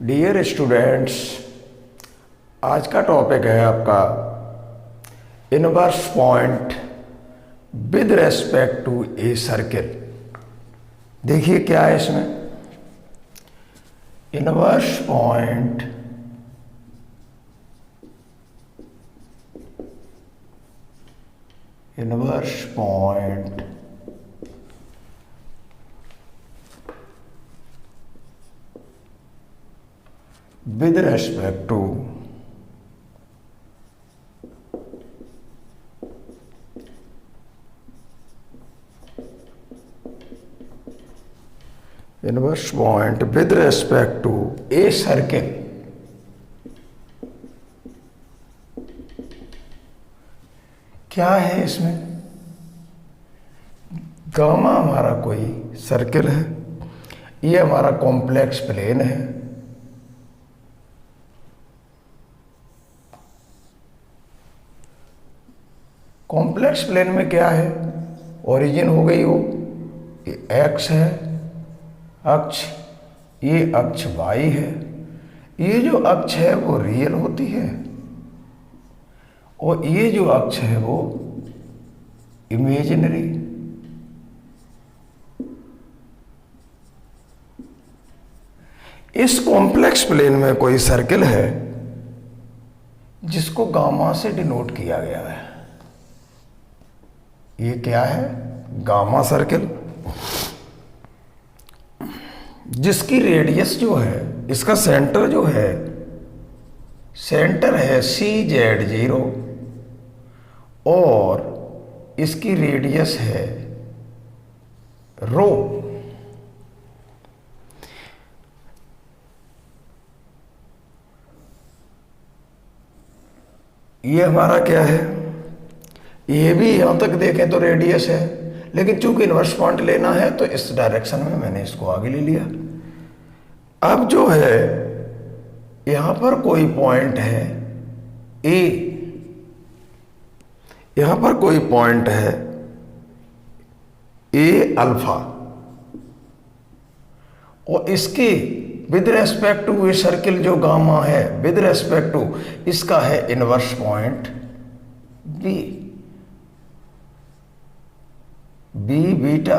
Dear students, आज का topic है आपका inverse point with respect to a circle. देखिए क्या है इसमें, inverse point with respect to inverse point with respect to a circle। क्या है इसमें, गामा हमारा कोई सर्किल है, ये हमारा कॉम्प्लेक्स प्लेन है। कॉम्प्लेक्स प्लेन में क्या है, ओरिजिन हो गई वो, ये एक्स है अक्ष, ये अक्ष वाई है। ये जो अक्ष है वो रियल होती है और ये जो अक्ष है वो इमेजिनरी। इस कॉम्प्लेक्स प्लेन में कोई सर्किल है जिसको गामा से डिनोट किया गया है। ये क्या है, गामा सर्किल, जिसकी रेडियस जो है, इसका सेंटर जो है, सेंटर है CZ0 और इसकी रेडियस है रो। ये हमारा क्या है, ये भी यहां तक देखें तो रेडियस है, लेकिन चूंकि इनवर्स पॉइंट लेना है तो इस डायरेक्शन में मैंने इसको आगे ले लिया। अब जो है यहां पर कोई पॉइंट है ए, यहां पर कोई पॉइंट है ए अल्फा और इसके विद रेस्पेक्ट टू ये सर्किल जो गामा है, विद रेस्पेक्ट टू इसका है inverse point B, B beta,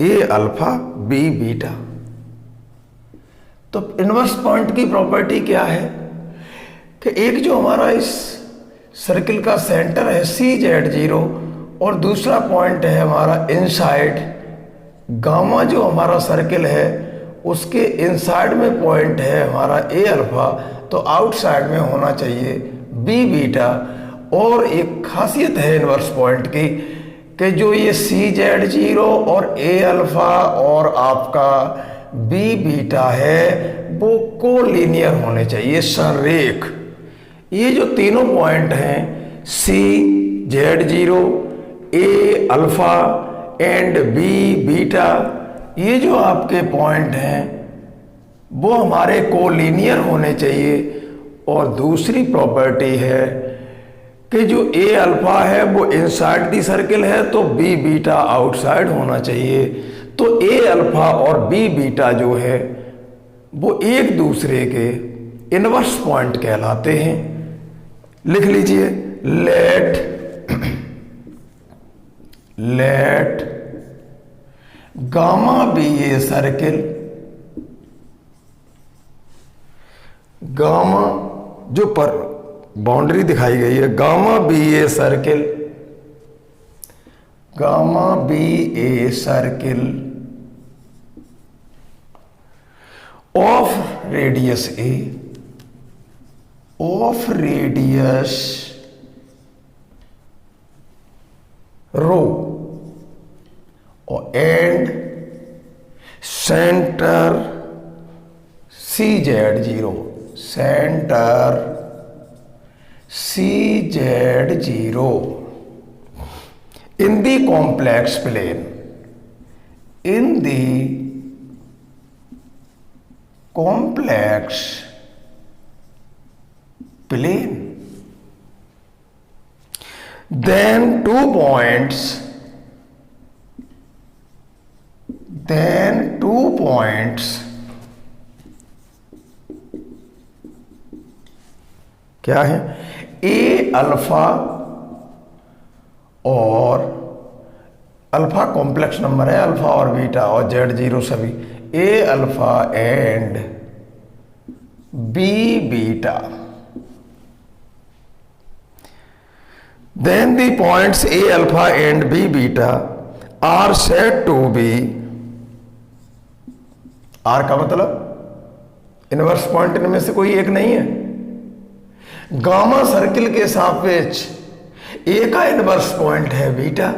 A alpha B beta. तो इनवर्स पॉइंट की प्रॉपर्टी क्या है कि एक जो हमारा इस सर्किल का सेंटर है CZ0 और दूसरा पॉइंट है हमारा इनसाइड, गामा जो हमारा सर्किल है उसके इनसाइड में पॉइंट है हमारा ए अल्फा, तो आउटसाइड में होना चाहिए बी बीटा। और एक खासियत है इनवर्स पॉइंट की कि जो ये CZ0 और ए अल्फा और आपका बी बीटा है वो कोलिनियर होने चाहिए, संरेख। ये जो तीनों पॉइंट हैं CZ0, A alpha and B beta, ये जो आपके पॉइंट हैं वो हमारे कोलिनियर होने चाहिए। और दूसरी प्रॉपर्टी है कि जो ए अल्फा है वो इनसाइड दी सर्किल है तो बी बीटा आउटसाइड होना चाहिए। तो ए अल्फा और बी बीटा जो है वो एक दूसरे के इनवर्स पॉइंट कहलाते हैं। लिख लीजिए, let gamma be a circle, gamma जो पर बाउंड्री दिखाई गई है, gamma be a circle, gamma be a circle of radius a, of radius rho and centre CZ0, centre CZ0 in the complex plane, in the complex plane, then 2 points, then 2 points क्या है, A alpha और alpha complex number है, alpha और beta और Z0 सभी, A alpha and B beta, then the points A alpha and B beta are said to be, R का मतलब inverse point इनमें से कोई एक नहीं है, गामा सर्किल के सापेक्ष ए का इनवर्स पॉइंट है बीटा,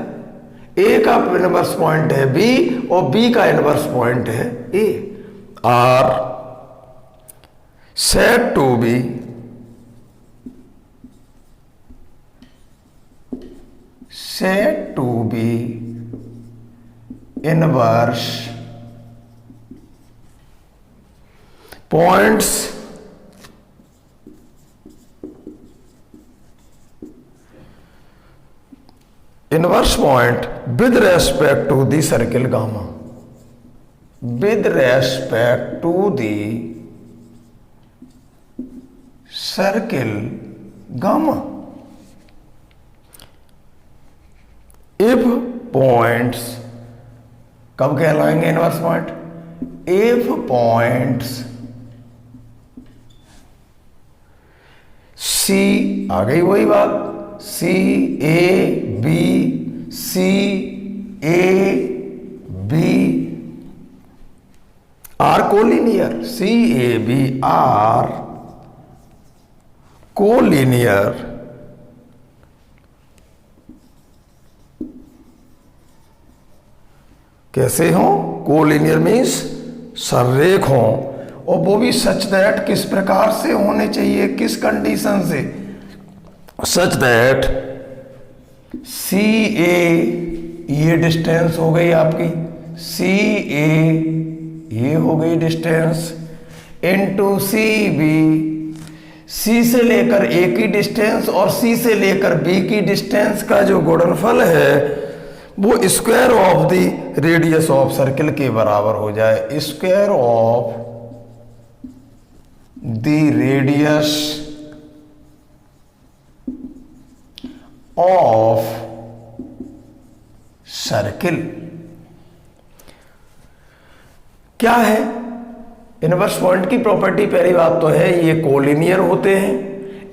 ए का इनवर्स पॉइंट है बी और बी का इनवर्स पॉइंट है A, are said to be inverse points inverse point with respect to the circle gamma, with respect to the circle gamma, if points कब कहलाएंगे inverse point, if points C, आ गई वही बात, C A B, C A B are collinear, C A B are collinear, कैसे हो, collinear means सररेख हो, और वो भी सच दैट, किस प्रकार से होने चाहिए, किस कंडीशन से, सच दैट सी ए, ये डिस्टेंस हो गई आपकी, सी ए ये हो गई डिस्टेंस, इनटू सी बी, सी से लेकर ए की डिस्टेंस और सी से लेकर बी की डिस्टेंस का जो गुणनफल है वो square of the radius of circle के बराबर हो जाए, square of the radius of circle. क्या है इनवर्स पॉइंट की प्रॉपर्टी, पहली बात तो है ये कोलिनियर होते हैं,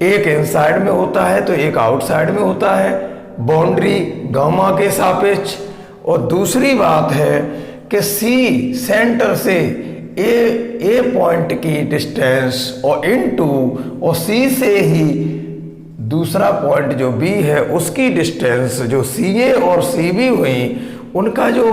एक इनसाइड में होता है तो एक आउटसाइड में होता है, बाउंड्री गामा के सापेक्ष, और दूसरी बात है कि सी सेंटर से ए पॉइंट की डिस्टेंस और इनटू और सी से ही दूसरा पॉइंट जो बी है उसकी डिस्टेंस, जो सी ए और सी बी हुई उनका जो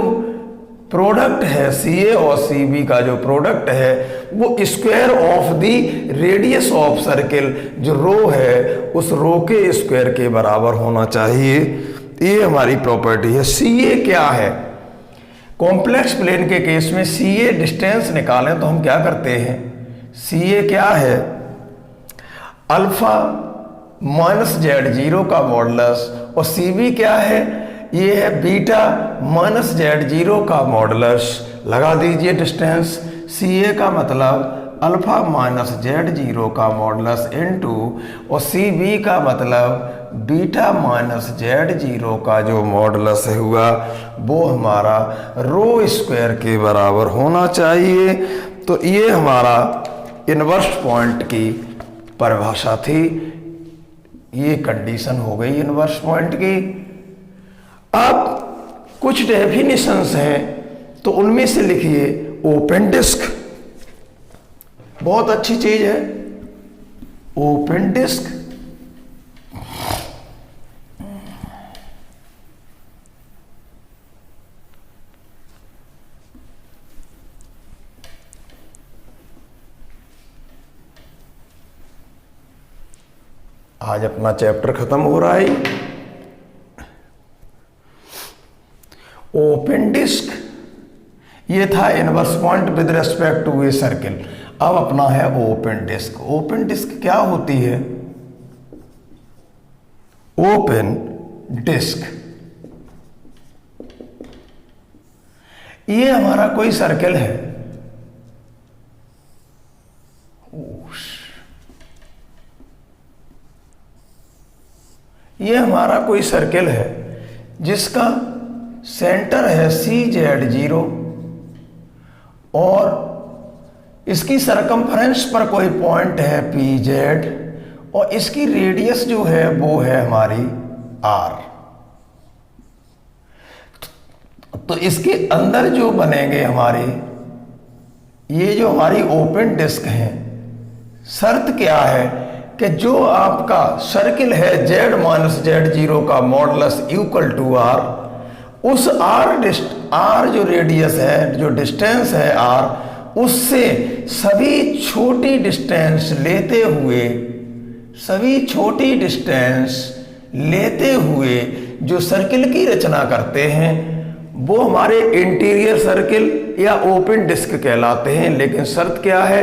प्रोडक्ट है, सी ए और सी बी का जो प्रोडक्ट है वो square of the radius of circle, जो रो है उस रो के स्क्वायर के बराबर होना चाहिए। ये हमारी प्रॉपर्टी है। सी ए क्या है, कॉम्प्लेक्स प्लेन के केस में सी ए डिस्टेंस निकालें तो हम क्या करते हैं, सी ए क्या है, अल्फा माइनस Z0 का मॉडुलस, और सी बी क्या है, ये है बीटा माइनस Z0 का मॉडुलस। लगा दीजिए डिस्टेंस, सी ए का मतलब अल्फा माइनस Z0 का मॉडुलस इनटू और सी बी का मतलब बीटा माइनस Z0 का जो मॉडुलस हुआ वो हमारा रो स्क्वायर के बराबर होना चाहिए। तो ये हमारा इनवर्स पॉइंट की परिभाषा थी, ये कंडीशन हो गई इनवर्स पॉइंट की। अब कुछ डेफिनेशंस हैं तो उनमें से लिखिए, ओपन डिस्क बहुत अच्छी चीज है, ओपन डिस्क आज अपना चैप्टर खत्म हो रहा है। ओपन डिस्क ये था inverse point with respect to a circle. अब अपना है ओपन डिस्क। ओपन डिस्क क्या होती है, ओपन डिस्क ये हमारा कोई सर्किल है, ये हमारा कोई सर्किल है जिसका सेंटर है CZ0 और इसकी सरकमफ्रेंस पर कोई पॉइंट है PZ और इसकी रेडियस जो है वो है हमारी R। तो इसके अंदर जो बनेंगे हमारे ये जो हमारी ओपन डिस्क है, शर्त क्या है कि जो आपका सर्किल है Z-Z0 का मॉडुलस इक्वल टू R, उस R जो रेडियस है, जो डिस्टेंस है R, उससे सभी छोटी डिस्टेंस लेते हुए जो सर्किल की रचना करते हैं वो हमारे इंटीरियर सर्किल या ओपन डिस्क कहलाते हैं। लेकिन शर्त क्या है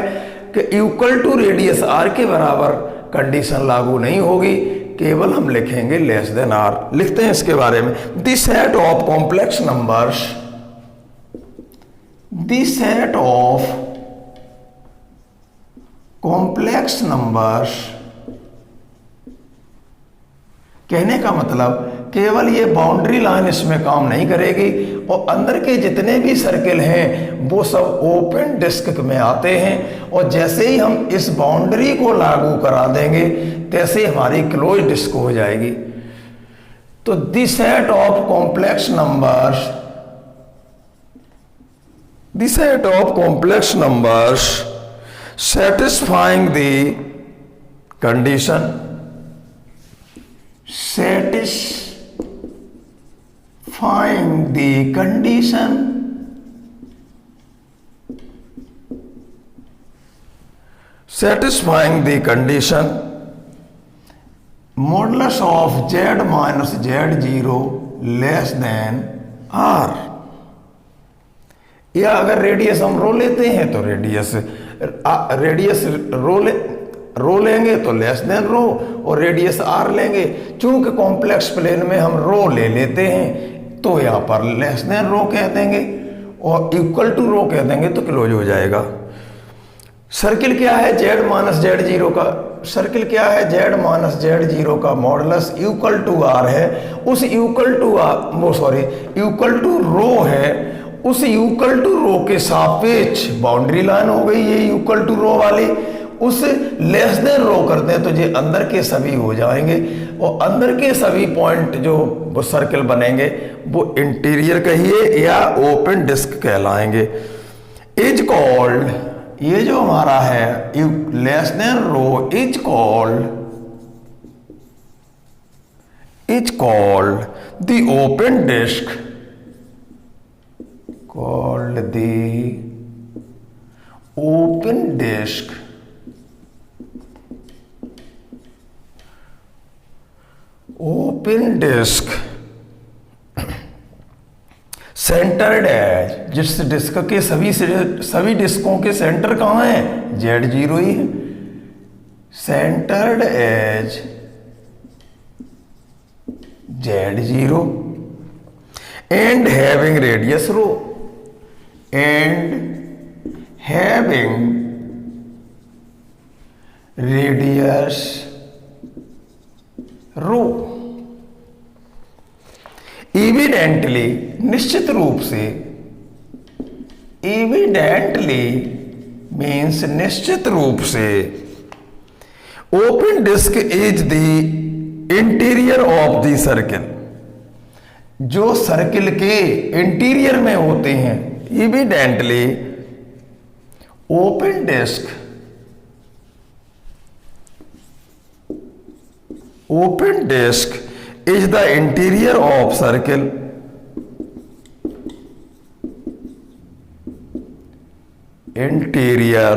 कि इक्वल टू रेडियस R के बराबर कंडीशन लागू नहीं होगी, केवल हम लिखेंगे लेस देन R। लिखते हैं इसके बारे में, the set of complex numbers, कहने का मतलब केवल ये बाउंड्री लाइन इसमें काम नहीं करेगी और अंदर के जितने भी सर्किल हैं वो सब ओपन डिस्क में आते हैं और जैसे ही हम इस बाउंड्री को लागू करा देंगे तैसे हमारी क्लोज डिस्क हो जाएगी। तो the set of complex numbers satisfying the condition modulus of Z minus Z0 less than R। या अगर रेडियस हम रो लेते हैं तो रेडियस रो लेंगे तो लेस देन रो और रेडियस R लेंगे। चूंकि कॉम्प्लेक्स प्लेन में हम रो ले लेते हैं तो यहाँ पर लेस देन रो कह देंगे और इक्वल टू रो कह देंगे तो क्लोज हो जाएगा। सर्किल क्या है Z-Z0 का, सर्किल क्या है Z-Z0 का मॉडुलस इक्वल टू R है। उस इक्वल टू रो है, उस इक्वल टू रो के सापेक्ष बाउंड्री लाइन हो गई ये इक्वल टू रो वाली, उस लेस देन रो करते हैं तो ये अंदर के सभी हो जाएंगे और अंदर के सभी पॉइंट जो वो सर्किल बनेंगे वो इंटीरियर कहिए या ओपन डिस्क कहलाएंगे। इज कॉल्ड, ये जो हमारा है less than rho is called the open disk, called the open disk। Open disk centred as, जिस डिस्क के सभी डिस्कों के सेंटर कहाँ हैं, Z0 ही है। Centred as Z0 and having radius rho, evidently निश्चित रूप से, इविडेंटली मीन्स निश्चित रूप से, open disk is the interior of the circle, जो सर्किल के इंटीरियर में होते हैं। Evidently open disk is the interior of circle, interior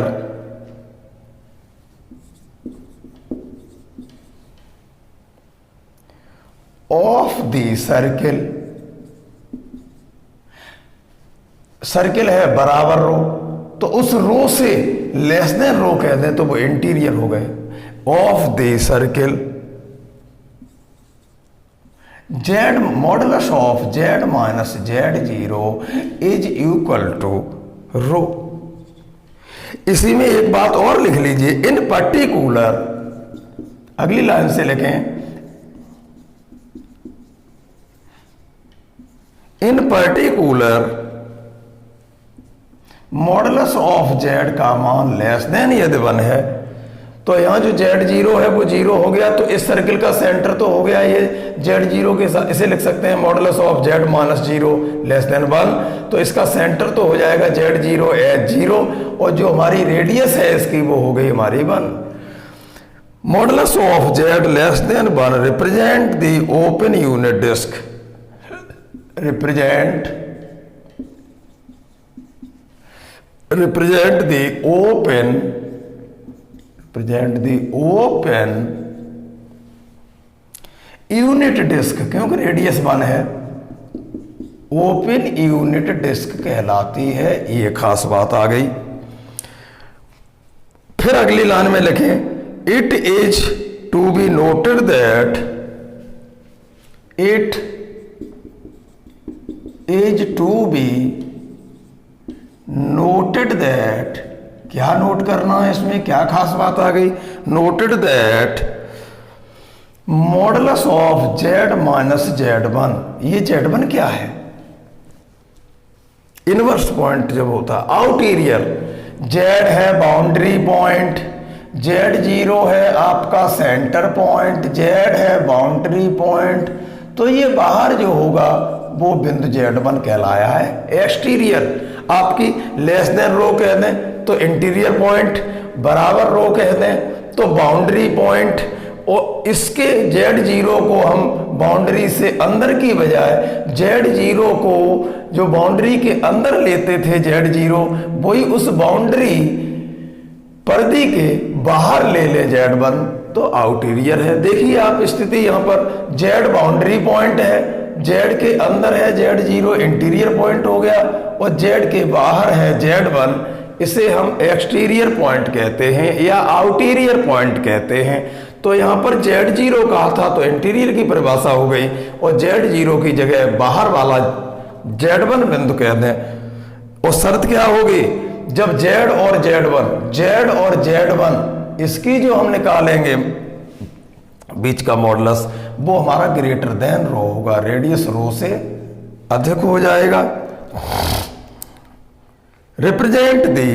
of the circle, circle है बराबर रो तो उस रो से लेस देन रो कह दें तो वो इंटीरियर हो गए। Of the circle Z modulus of Z minus Z0 is equal to rho. इसी में एक बात और लिख लीजिए, इन पर्टिकुलर, अगली लाइन से लिखें, इन पर्टिकुलर मॉडुलस ऑफ जेड का मान लेस देन यदि 1 है, तो यहाँ जो जेड जीरो है वो जीरो हो गया, तो इस सर्किल का सेंटर तो हो गया ये जेड जीरो के साथ, इसे लिख सकते हैं modulus of Z minus zero less than 1, तो इसका सेंटर तो हो जाएगा जेड जीरो एच जीरो, और जो हमारी रेडियस है इसकी वो हो गई हमारी 1। Modulus of Z less than 1 represent the open unit disk, represent the open unit disk, क्योंकि रेडियस 1 है, ओपन यूनिट डिस्क कहलाती है। ये खास बात आ गई। फिर अगली लाइन में लिखें, it is to be noted that it is to be noted that, क्या नोट करना है इसमें, क्या खास बात आ गई, noted that modulus of Z minus Z 1, ये जेड 1 क्या है, इनवर्स पॉइंट जब होता है, आउटीरियर जेड है बाउंड्री पॉइंट, जेड जीरो है आपका सेंटर पॉइंट, जेड है बाउंड्री पॉइंट, तो ये बाहर जो होगा वो बिंदु Z1 कहलाया है। एक्सटीरियर आपकी लेस देन रो कह दें तो इंटीरियर पॉइंट, बराबर रो कह दें तो बाउंड्री पॉइंट, और इसके Z0 को हम बाउंड्री से अंदर की बजाय Z0 को जो बाउंड्री के अंदर लेते थे Z0, वही उस बाउंड्री पर्दे के बाहर ले ले Z1, तो आउटीरियर है। देखिए आप स्थिति यहाँ पर Z बाउंड्री पॉइंट है, Z के अंदर है Z0 इंटीरियर पॉइंट हो गया, और Z के बाहर है Z1, इसे हम एक्सटीरियर पॉइंट कहते हैं या आउटीरियर पॉइंट कहते हैं। तो यहाँ पर Z0 कहा था तो इंटीरियर की परिभाषा हो गई, और Z0 की जगह बाहर वाला Z1 बिंदु कह दें। और शर्त क्या होगी, जब Z और Z1 इसकी जो हम निकालेंगे बीच का मॉडुलस, वो हमारा ग्रेटर देन रो होगा, रेडियस रो से अधिक हो जाएगा। रिप्रेजेंट दी,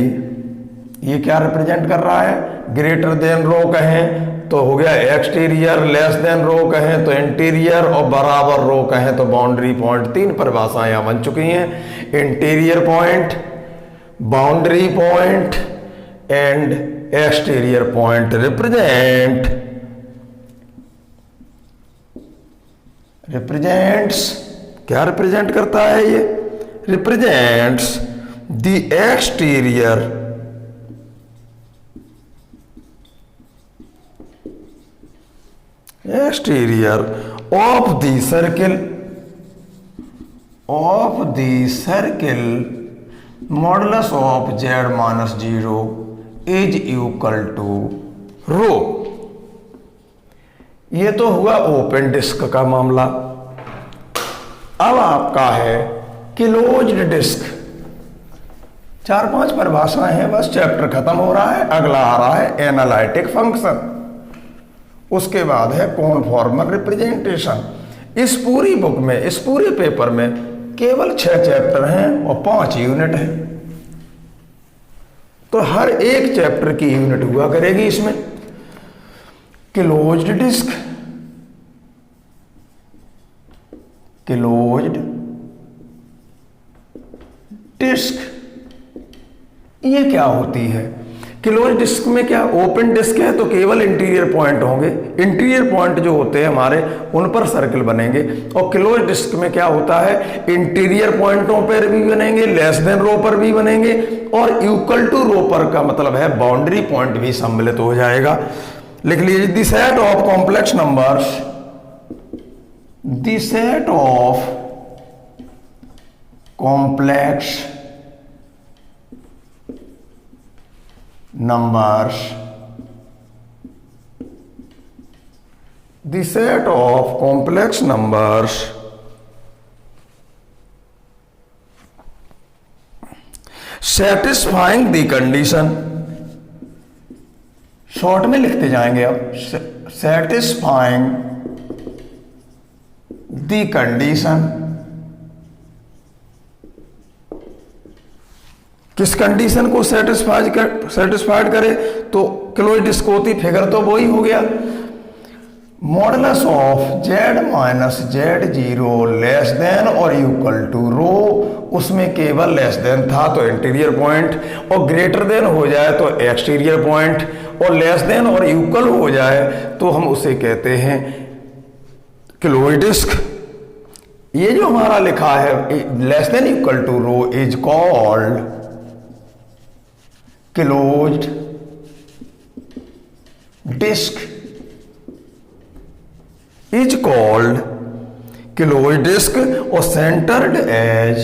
ये क्या रिप्रेजेंट कर रहा है, ग्रेटर देन रो कहें तो हो गया एक्सटीरियर, लेस देन रो कहें तो इंटीरियर, और बराबर रो कहें तो बाउंड्री पॉइंट। 3 परिभाषाएं यहां बन चुकी हैं, interior point, boundary point and exterior point. Represents क्या रिप्रेजेंट करता है, ये represents the exterior of the circle modulus of Z minus zero is equal to rho. ये तो हुआ ओपन डिस्क का मामला। अब आपका है क्लोज्ड डिस्क। 4-5 परिभाषाएं हैं, बस चैप्टर खत्म हो रहा है। अगला आ रहा है एनालिटिक फंक्शन, उसके बाद है कॉन्फॉर्मल रिप्रेजेंटेशन। इस पूरी बुक में, इस पूरे पेपर में केवल 6 चैप्टर हैं और 5 यूनिट हैं, तो हर एक चैप्टर की यूनिट हुआ करेगी इसमें। क्लोज्ड डिस्क, ये क्या होती है? क्लोज डिस्क में क्या, ओपन डिस्क है तो केवल इंटीरियर पॉइंट होंगे, इंटीरियर पॉइंट जो होते हैं हमारे उन पर सर्कल बनेंगे। और क्लोज डिस्क में क्या होता है, इंटीरियर पॉइंटों पर भी बनेंगे, लेस देन रो पर भी बनेंगे, और इक्वल टू रो पर का मतलब है बाउंड्री पॉइंट भी सम्मिलित हो जाएगा। लिख लीजिए, the set of complex numbers, the set of complex numbers, the set of complex numbers satisfying the condition, short में लिखते जाएंगे अब, satisfying the condition किस कंडीशन को सेटिस्फाइड करे, तो क्लोज डिस्क फिगर तो वही हो गया, modulus of Z minus Z zero less than और इक्वल टू रो, उसमें केवल लेस देन था तो इंटीरियर पॉइंट, और ग्रेटर देन हो जाए तो एक्सटीरियर पॉइंट, और लेस देन और इक्वल हो जाए तो हम उसे कहते हैं क्लोज डिस्क। ये जो हमारा लिखा है less than equal to rho is called closed disc, is called close disc, और centred as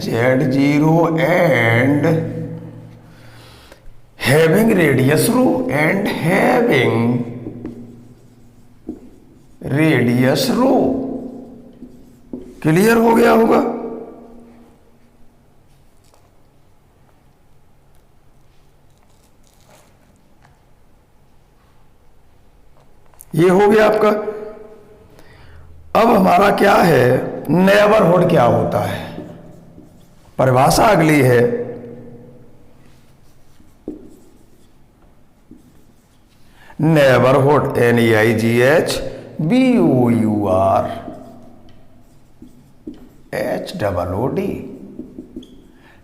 Z zero and having radius rho clear हो गया होगा। ये हो गया आपका। अब हमारा क्या है, नेबरहुड क्या होता है, परिभाषा अगली है। नेबरहुड NEIGHBOUR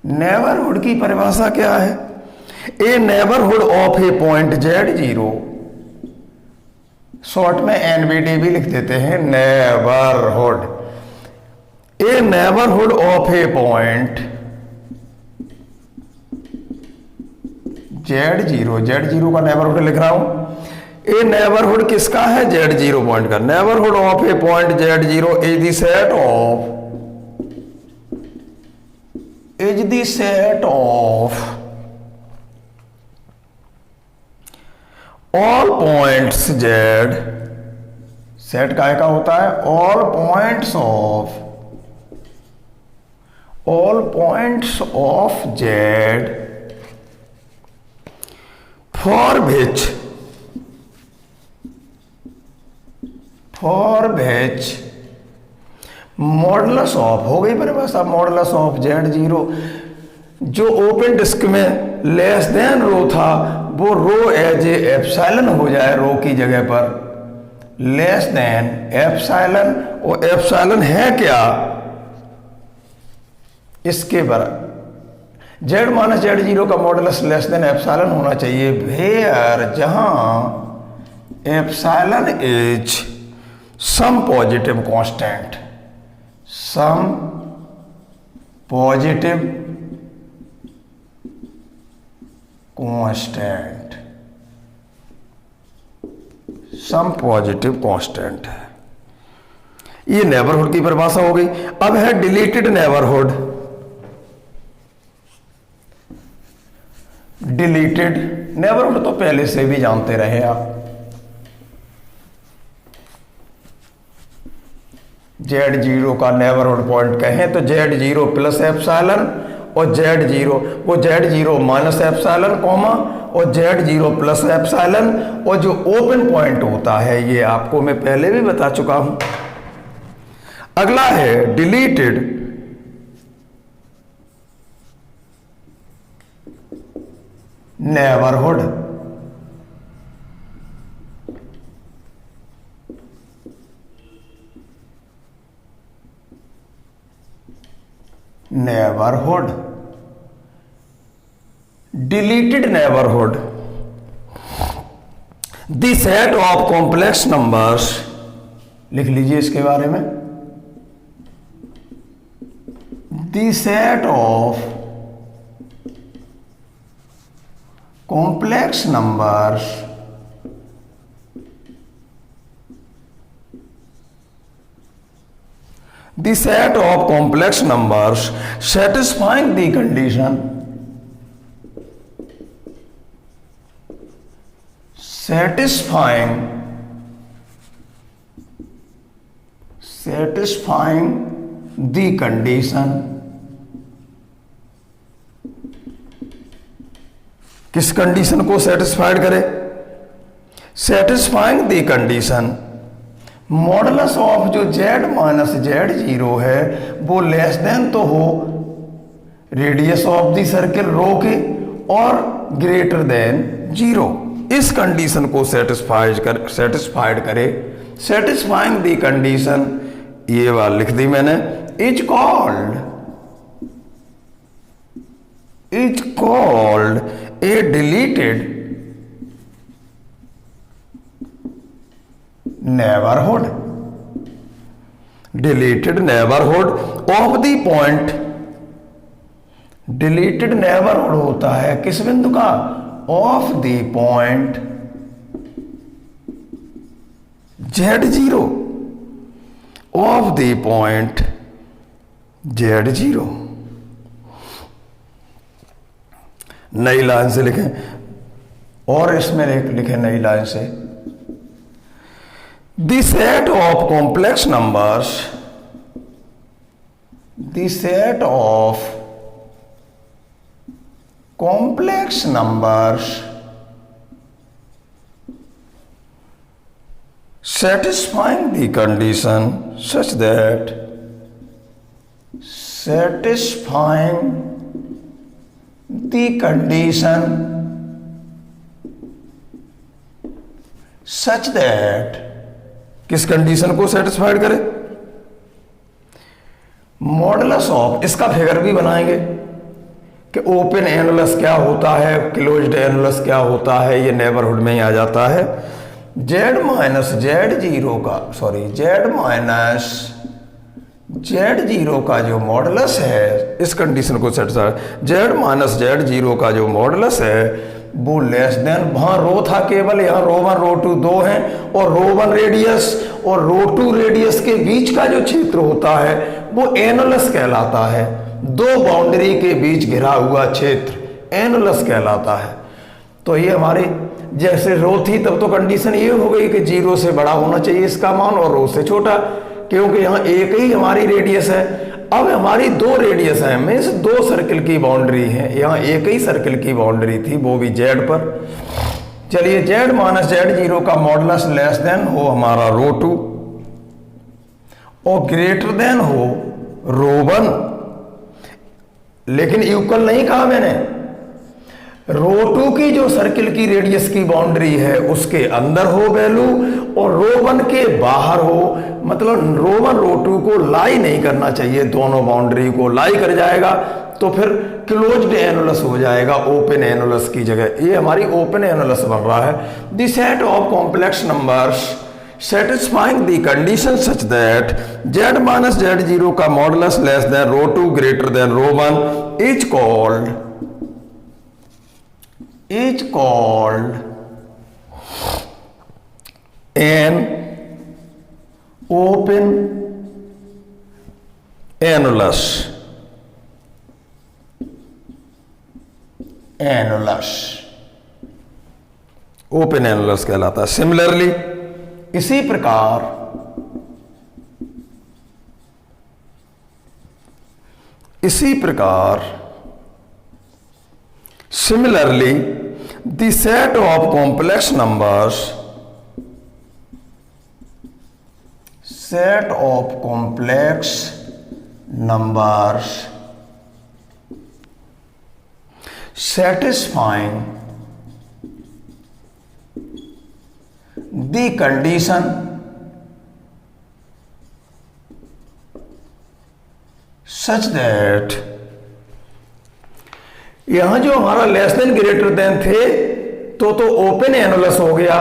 नेबरहुड की परिभाषा क्या है, a neighbourhood of a point Z zero, short में NBD भी लिख देते हैं, neighbourhood, a neighbourhood of a point Z zero का नेबरहुड लिख रहा हूं। ए नेबरहुड किसका है, जेड जीरो पॉइंट का। Neighbourhood of a point Z zero is the set of all points Z, set काय का होता है, all points of Z for which modulus of, हो गई परिभाषा, मॉडुलस ऑफ जेड जीरो, जो ओपन डिस्क में लेस देन रो था वो रो एज ए एप्सिलॉन हो जाए, रो की जगह पर लेस देन एप्सिलॉन, और एप्सिलॉन है क्या, इसके बराबर जेड माइनस जेड जीरो का मॉडुलस लेस देन एप्सिलॉन होना चाहिए, वेयर जहां epsilon is some positive constant, some positive constant है। ये नेबरहुड की परिभाषा हो गई। अब है डिलीटेड नेबरहुड। डिलीटेड नेबरहुड तो पहले से भी जानते रहे आप, जेड जीरो का नेबरहुड पॉइंट कहें तो जेड जीरो प्लस एप्सिलॉन, और जेड जीरो वो Z zero minus epsilon comma, और जेड जीरो प्लस एप्सिलॉन, और जो ओपन पॉइंट होता है ये आपको मैं पहले भी बता चुका हूं। अगला है deleted neighbourhood. Deleted neighbourhood, the set of complex numbers, लिख लीजिए इसके बारे में, the set of complex numbers the set of complex numbers satisfying the condition the condition, किस कंडीशन को सेटिस्फाइड करे, satisfying the condition modulus of जो z minus z0 है वो लेस देन तो हो रेडियस ऑफ द सर्किल रो के और ग्रेटर देन 0। इस कंडीशन को सेटिस्फाइड करे, सेटिस्फाइंग द कंडीशन, ये बात लिख दी मैंने, is called A deleted neighbourhood of the point. Deleted neighbourhood होता है किस बिंदु का? Of the point z0, of the point z0। नई लाइन से लिखें, और इसमें लिखें नई लाइन से, the set of complex numbers, the set of complex numbers satisfying the condition such that किस कंडीशन को सेटिस्फाइड करे? मॉडुलस ऑफ, इसका फिगर भी बनाएंगे कि ओपन एनुलस क्या होता है, क्लोज्ड एनुलस क्या होता है, ये नेबरहुड में ही आ जाता है। z माइनस z0 का जो मॉडुलस है, इस कंडीशन को सेटिस्फाई, z माइनस z0 का जो मॉडुलस है वो लेस देन, वहाँ रो था केवल, यहाँ रो 1 रो 2 दो हैं, और रो 1 रेडियस और रो 2 रेडियस के बीच का जो क्षेत्र होता है वो एनुलस कहलाता है। दो बाउंड्री के बीच घिरा हुआ क्षेत्र एनुलस कहलाता है। तो ये हमारी जैसे रो थी तब तो कंडीशन ये हो गई कि 0 से बड़ा होना चाहिए इसका मान और रो से छोटा, क्योंकि यहाँ एक ही हमारी रेडियस है। अब हमारी दो रेडियस है, मीन्स दो सर्किल की बाउंड्री है, यहाँ एक ही सर्किल की बाउंड्री थी वो भी z पर। चलिए z माइनस z0 का मॉडुलस लेस देन हो हमारा रो 2 और ग्रेटर देन हो रो 1, लेकिन इक्वल नहीं कहा मैंने। रो 2 की जो सर्किल की रेडियस की बाउंड्री है उसके अंदर हो वैल्यू और रो 1 के बाहर हो, मतलब रो 1 रो 2 को लाई नहीं करना चाहिए, दोनों बाउंड्री को लाई कर जाएगा तो फिर क्लोज्ड एनुलस हो जाएगा ओपन एनुलस की जगह। ये हमारी ओपन एनुलस बन रहा है। The set of complex numbers satisfying the condition such that z minus z0 का modulus less than rho 2 greater than rho 1 is called an open annulus। Open annulus कहलाता है। सिमिलरली इसी प्रकार similarly the set of complex numbers satisfying the condition such that, यहां जो हमारा less than greater than थे तो ओपन एनुलस हो गया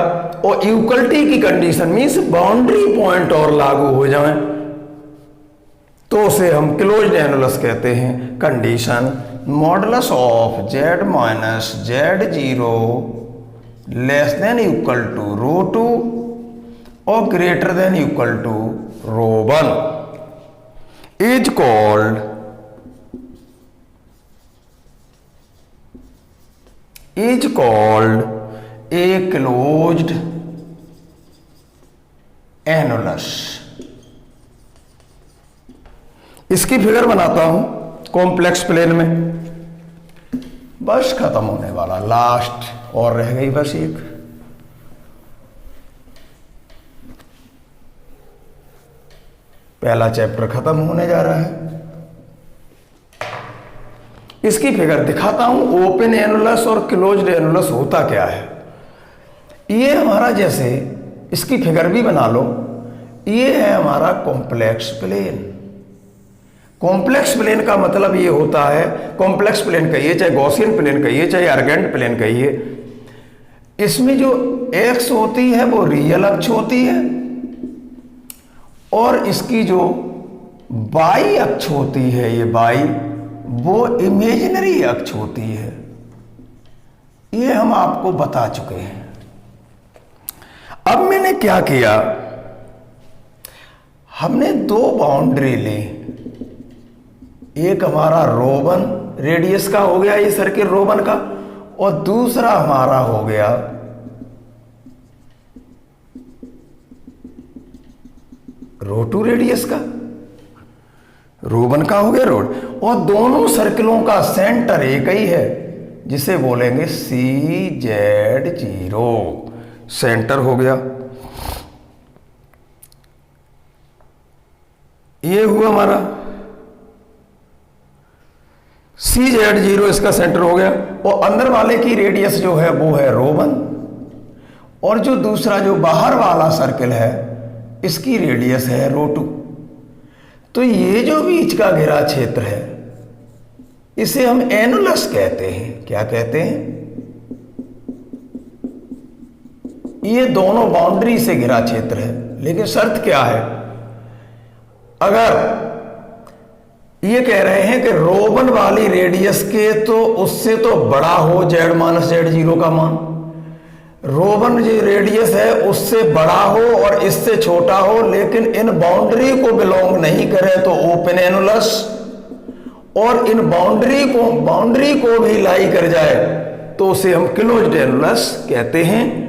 और इक्वलिटी की कंडीशन मींस बाउंड्री पॉइंट और लागू हो जाए तो उसे हम क्लोज्ड एनुलस कहते हैं। Condition modulus of z minus z0 less than equal to rho 2 और greater than equal to rho 1 is called a closed annulus. इसकी फिगर बनाता हूं कॉम्प्लेक्स प्लेन में, बस खत्म होने वाला, लास्ट और रह गई बस एक। पहला चैप्टर खत्म होने जा रहा है। इसकी फिगर दिखाता हूं, ओपन एनुलस और क्लोज्ड एनुलस होता क्या है। ये हमारा, जैसे इसकी फिगर भी बना लो, ये है हमारा कॉम्प्लेक्स प्लेन। कॉम्प्लेक्स प्लेन का मतलब ये होता है, कॉम्प्लेक्स प्लेन कहिए चाहे गॉसियन प्लेन कहिए चाहे आर्गेंट प्लेन कहिए, इसमें जो एक्स होती है वो रियल अक्ष होती है और इसकी जो वाई अक्ष होती है, ये वाई, वो इमेजिनरी अक्ष होती है। ये हम आपको बता चुके हैं। अब मैंने क्या किया, हमने दो बाउंड्री ली, एक हमारा रो1 रेडियस का हो गया ये सर्किल रो1 का, और दूसरा हमारा हो गया रो2 रेडियस का, रो1 का हो गया रोड, और दोनों सर्किलों का सेंटर एक ही है जिसे बोलेंगे CZ0, सेंटर हो गया। ये हुआ हमारा CZ0, इसका सेंटर हो गया, और अंदर वाले की रेडियस जो है वो है रो1, और जो दूसरा जो बाहर वाला सर्किल है इसकी रेडियस है रो2। तो ये जो बीच का घिरा क्षेत्र है इसे हम एनुलस कहते हैं। क्या कहते हैं? ये दोनों बाउंड्री से घिरा क्षेत्र है, लेकिन शर्त क्या है, अगर ये कह रहे हैं कि रो1 वाली रेडियस के तो उससे तो बड़ा हो Z-Z0 का मान, रो1 जो रेडियस है उससे बड़ा हो और इससे छोटा हो, लेकिन इन बाउंड्री को बिलोंग नहीं करे तो ओपन एनुलस, और इन बाउंड्री को भी लाई कर जाए तो उसे हम क्लोज्ड एनुलस कहते हैं।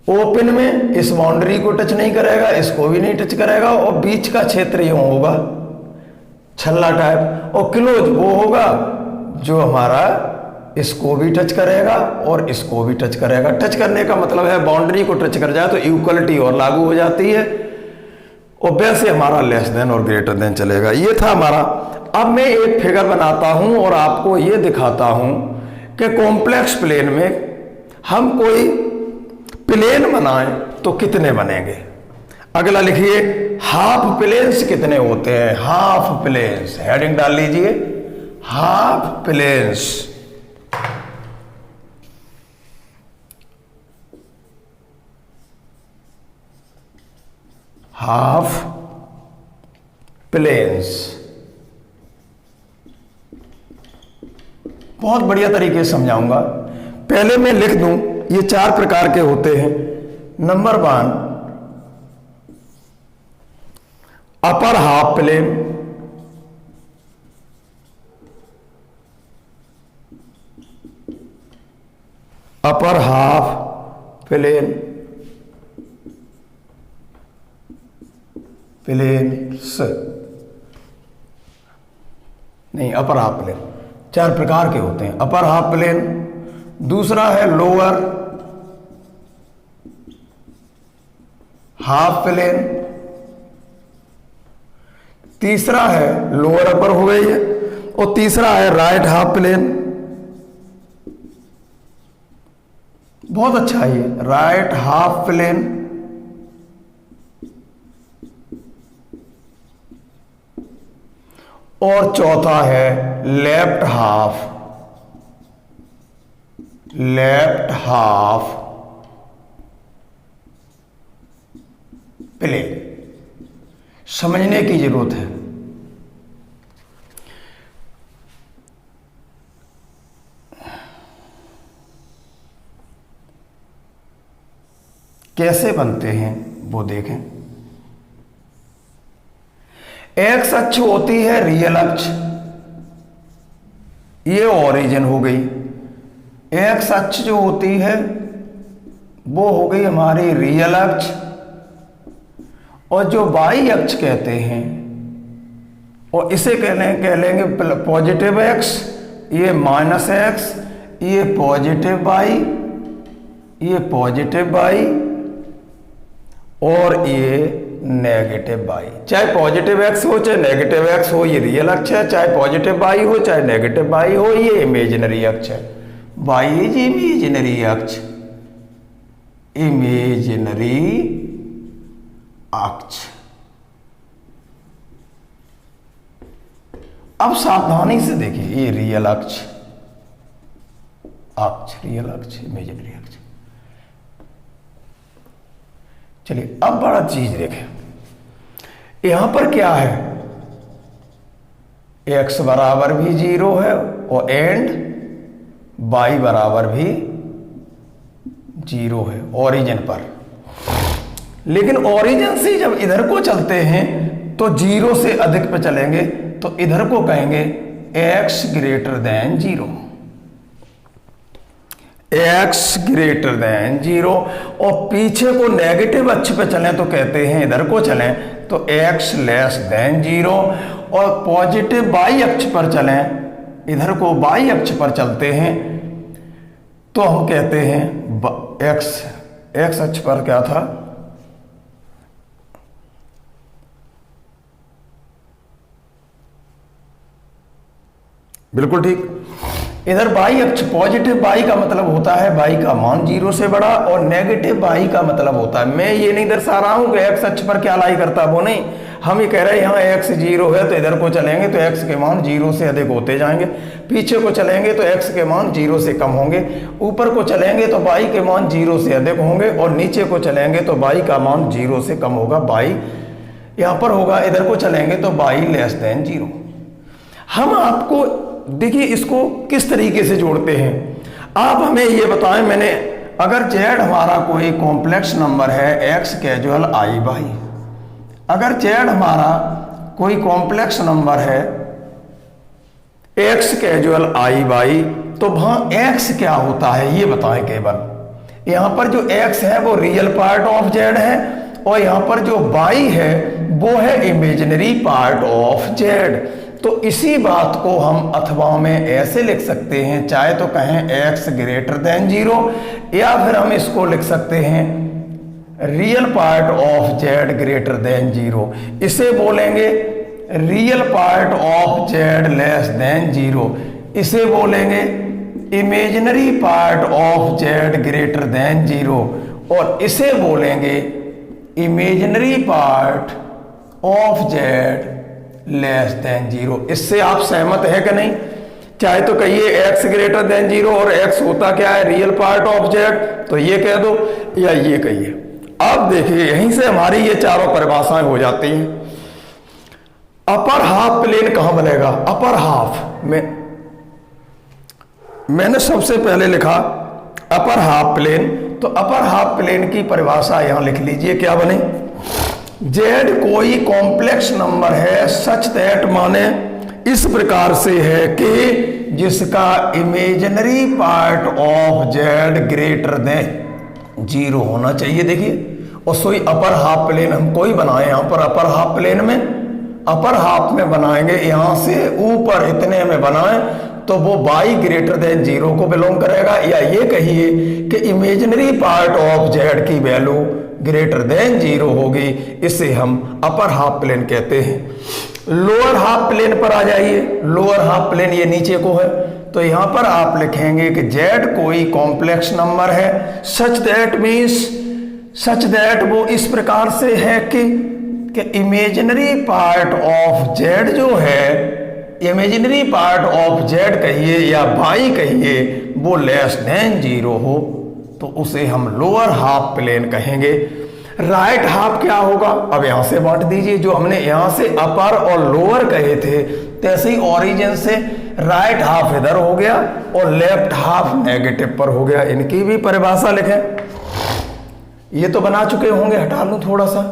ओपन में इस बाउंड्री को टच नहीं करेगा, इसको भी नहीं टच करेगा, और बीच का क्षेत्र यूं होगा छल्ला टाइप, और क्लोज वो होगा जो हमारा इसको भी टच करेगा और इसको भी टच करेगा। टच करने का मतलब है बाउंड्री को टच कर जाए तो इक्वलिटी और लागू हो जाती है, और वैसे हमारा लेस देन और ग्रेटर देन चलेगा। ये था हमारा। अब मैं एक फिगर बनाता हूं और आपको ये दिखाता हूं कि कॉम्प्लेक्स प्लेन में हम कोई प्लेन बनाएं तो कितने बनेंगे। अगला लिखिए, हाफ प्लेन्स कितने होते हैं। हाफ प्लेन्स, हेडिंग डाल लीजिए, हाफ प्लेन्स। हाफ प्लेन्स बहुत बढ़िया तरीके से समझाऊंगा। पहले मैं लिख दूं, ये 4 प्रकार के होते हैं। Number 1, upper half plane, upper half plane, planes नहीं, अपर हाफ प्लेन 4 प्रकार के होते हैं। अपर हाफ प्लेन, दूसरा है लोअर हाफ प्लेन, तीसरा है लोअर अपर हो गई है, और तीसरा है राइट हाफ प्लेन। बहुत अच्छा है ये राइट हाफ प्लेन। और चौथा है लेफ्ट हाफ प्लेन। समझने की जरूरत है। कैसे बनते हैं वो देखें। एक्स अक्ष होती है रियल अक्ष, ये ओरिजिन हो गई। एक्स अक्ष जो होती है वो हो गई हमारी रियल अक्ष, और जो वाई अक्ष कहते हैं और इसे कह लेंगे पॉजिटिव एक्स, ये माइनस एक्स, ये पॉजिटिव वाई, ये पॉजिटिव वाई, और ये नेगेटिव वाई। चाहे पॉजिटिव एक्स हो चाहे नेगेटिव एक्स हो, ये रियल अक्ष है। चाहे पॉजिटिव वाई हो चाहे नेगेटिव वाई हो, ये इमेजिनरी अक्ष है। वाई इज इमेजिनरी अक्ष, इमेजिनरी अक्ष। अब सावधानी से देखिए, ये रियल अक्ष, रियल अक्ष, इमेजिनरी अक्ष। चलिए अब बड़ा चीज देखें, यहां पर क्या है, x बराबर भी 0 है और एंड y बराबर भी 0 है ओरिजिन पर। लेकिन ओरिजिन से जब इधर को चलते हैं तो 0 से अधिक पे चलेंगे, तो इधर को कहेंगे x greater than 0, x greater than 0। और पीछे को नेगेटिव अक्ष पे चलें तो कहते हैं इधर को चलें तो x लेस देन 0। और पॉजिटिव y अक्ष पर चलें, इधर को y अक्ष पर चलते हैं तो हम कहते हैं x अक्ष पर क्या था, बिल्कुल ठीक। इधर y अक्ष, पॉजिटिव y का मतलब होता है y का मान 0 से बड़ा, और नेगेटिव y का मतलब होता है, मैं ये नहीं दर्शा रहा हूं कि x अक्ष पर क्या लाई करता, वो नहीं, हम ये कह रहे हैं यहाँ x 0 है तो इधर को चलेंगे तो x के मान 0 से अधिक होते जाएंगे, पीछे को चलेंगे तो x के मान 0 से कम होंगे, ऊपर को चलेंगे तो y के मान 0 से अधिक होंगे, और नीचे को चलेंगे तो y का मान 0 से कम होगा, y यहाँ पर होगा। इधर को चलेंगे तो y लेस देन 0। हम आपको देखिए इसको किस तरीके से जोड़ते हैं, आप हमें ये बताएं। मैंने अगर z हमारा कोई कॉम्प्लेक्स नंबर है x कैजुअल i बाई, अगर z हमारा कोई कॉम्प्लेक्स नंबर है x कैजुअल i बाई, तो वहां x क्या होता है ये बताएं केवल। यहां पर जो x है वो रियल पार्ट ऑफ z है, और यहां पर जो y है वो है इमेजिनरी पार्ट ऑफ z। तो इसी बात को हम अथवा में ऐसे लिख सकते हैं, चाहे तो कहें x ग्रेटर देन 0, या फिर हम इसको लिख सकते हैं real part of z greater than 0। इसे बोलेंगे real part of z less than 0, इसे बोलेंगे imaginary part of z greater than 0, और इसे बोलेंगे imaginary part of z less than 0। इससे आप सहमत है कि नहीं? चाहे तो कहिए x ग्रेटर देन 0, और x होता क्या है, रियल पार्ट ऑफ z, तो ये कह दो या ये कहिए। अब देखिए यहीं से हमारी ये चारों परिभाषाएं हो जाती हैं। अपर हाफ प्लेन कहां बनेगा, अपर हाफ में मैंने सबसे पहले लिखा अपर हाफ प्लेन, तो अपर हाफ प्लेन की परिभाषा यहां लिख लीजिए, क्या बने, z कोई कॉम्प्लेक्स नंबर है सच दैट, माने इस प्रकार से है कि जिसका imaginary part of z greater than 0 होना चाहिए। देखिए, और सोई अपर हाफ प्लेन हम कोई बनाए, यहां पर अपर हाफ प्लेन में, अपर हाफ में बनाएंगे, यहां से ऊपर इतने में बनाएं तो वो y ग्रेटर देन 0 को बिलोंग करेगा, या ये कहिए कि इमेजिनरी पार्ट ऑफ z की वैल्यू ग्रेटर देन 0 होगी, इसे हम अपर हाफ प्लेन कहते हैं। लोअर हाफ प्लेन पर आ जाइए, लोअर हाफ प्लेन ये नीचे को है, तो यहां पर आप लिखेंगे कि z कोई कॉम्प्लेक्स नंबर है such that means, such that वो इस प्रकार से है कि इमेजिनरी पार्ट ऑफ z जो है, इमेजिनरी पार्ट ऑफ z कहिए या y कहिए, वो लेस देन 0 हो, तो उसे हम लोअर हाफ प्लेन कहेंगे। राइट हाफ क्या होगा, अब यहां से बांट दीजिए, जो हमने यहां से अपर और लोअर कहे थे, तैसे ही ओरिजिन से राइट हाफ इधर हो गया और लेफ्ट हाफ नेगेटिव पर हो गया। इनकी भी परिभाषा लिखें, ये तो बना चुके होंगे, हटा लूं थोड़ा सा,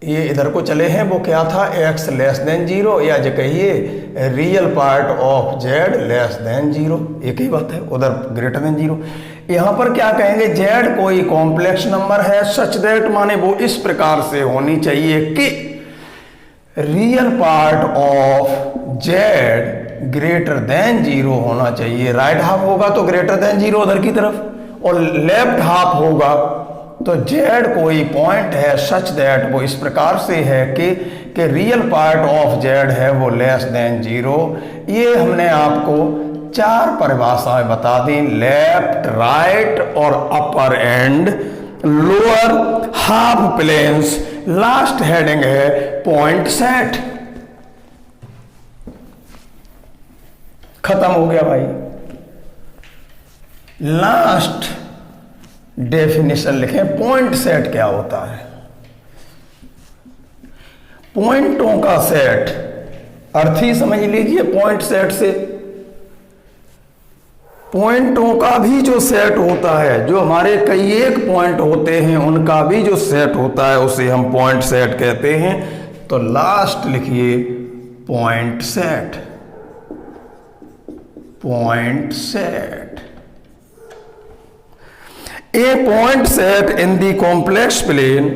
ये इधर को चले हैं, वो क्या था, x लेस देन 0, या जो कहिए real part of z less than 0, एक ही बात है, उधर ग्रेटर देन 0। यहां पर क्या कहेंगे, z कोई कॉम्प्लेक्स नंबर है सच दैट, माने वो इस प्रकार से होनी चाहिए कि real part of z greater than 0 होना चाहिए। राइट हाफ होगा तो ग्रेटर देन 0 उधर की तरफ, और लेफ्ट हाफ होगा तो z कोई पॉइंट है सच दैट वो इस प्रकार से है कि रियल पार्ट ऑफ z है वो लेस देन 0। ये हमने आपको 4 परिभाषाएं बता दी, लेफ्ट, राइट और upper end, lower half planes, last heading है पॉइंट सेट। खत्म हो गया भाई। लास्ट डेफिनेशन लिखें, पॉइंट सेट क्या होता है। पॉइंटों का सेट, अर्थ ही समझ लीजिए पॉइंट सेट से। पॉइंटों का भी जो सेट होता है, जो हमारे कई एक पॉइंट होते हैं उनका भी जो सेट होता है उसे हम पॉइंट सेट कहते हैं। तो लास्ट लिखिए point set, point set. A point set in the complex plane,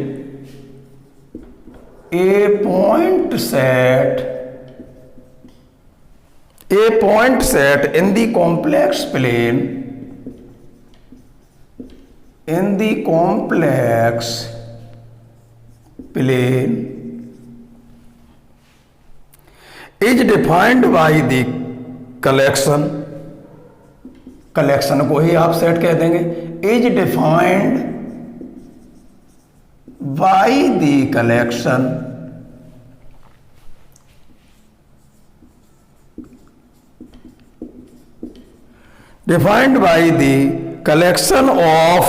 a point set in the complex plane, in the complex plane is defined by the collection, collection को ही आप set कह देंगे, is defined by the collection, defined by the collection of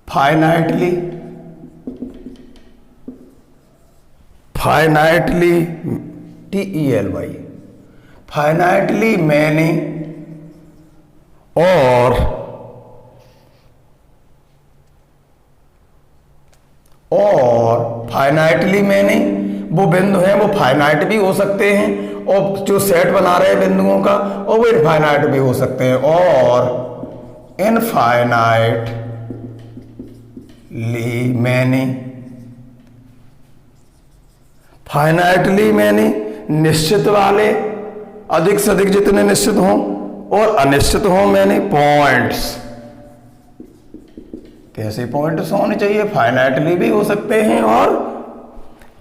finitely TELY finitely many और finitely many वो बिंदु हैं, वो finite भी हो सकते हैं और जो सेट बना रहे हैं बिंदुओं का और वो इनफाइनाइट भी हो सकते हैं, और इनफाइनाइटली मैनी, फाइनाइटली मैनी निश्चित वाले, अधिक से अधिक जितने निश्चित हों और अनिश्चित हों मैंने पॉइंट्स। कैसे पॉइंट्स होने चाहिए, फाइनाइटली भी हो सकते हैं और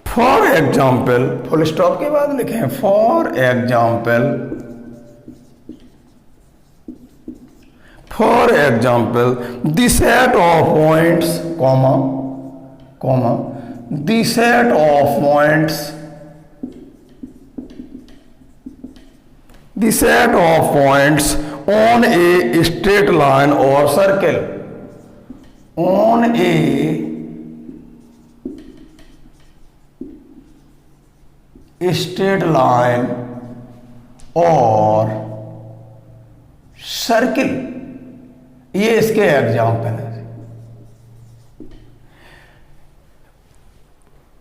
फॉर एग्जाम्पल, फुल स्टॉप के बाद लिखें for example, the set of points the set of points, the set of points on a straight line or circle, on a straight line और सर्किल, ये इसके एग्जाम्पल है।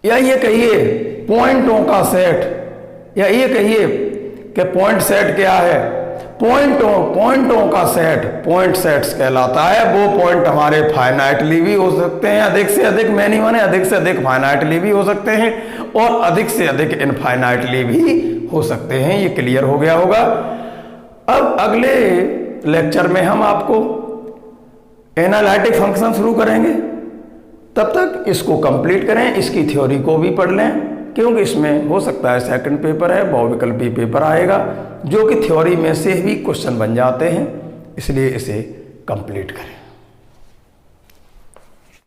या ये कहिए पॉइंटों का सेट, या ये कहिए कि पॉइंट सेट क्या है, पॉइंटों का सेट पॉइंट सेट्स कहलाता है। वो पॉइंट हमारे फाइनाइटली भी हो सकते हैं, अधिक से अधिक मैनी माने अधिक से अधिक फाइनाइटली भी हो सकते हैं और अधिक से अधिक इनफाइनाइटली भी हो सकते हैं। ये क्लियर हो गया होगा। अब अगले लेक्चर में हम आपको एनालिटिक फंक्शन शुरू करेंगे, तब तक इसको कंप्लीट करें, इसकी थ्योरी को भी पढ़ लें, क्योंकि इसमें हो सकता है सेकंड पेपर है, बहुविकल्पी पेपर आएगा जो कि थ्योरी में से भी क्वेश्चन बन जाते हैं, इसलिए इसे कंप्लीट करें।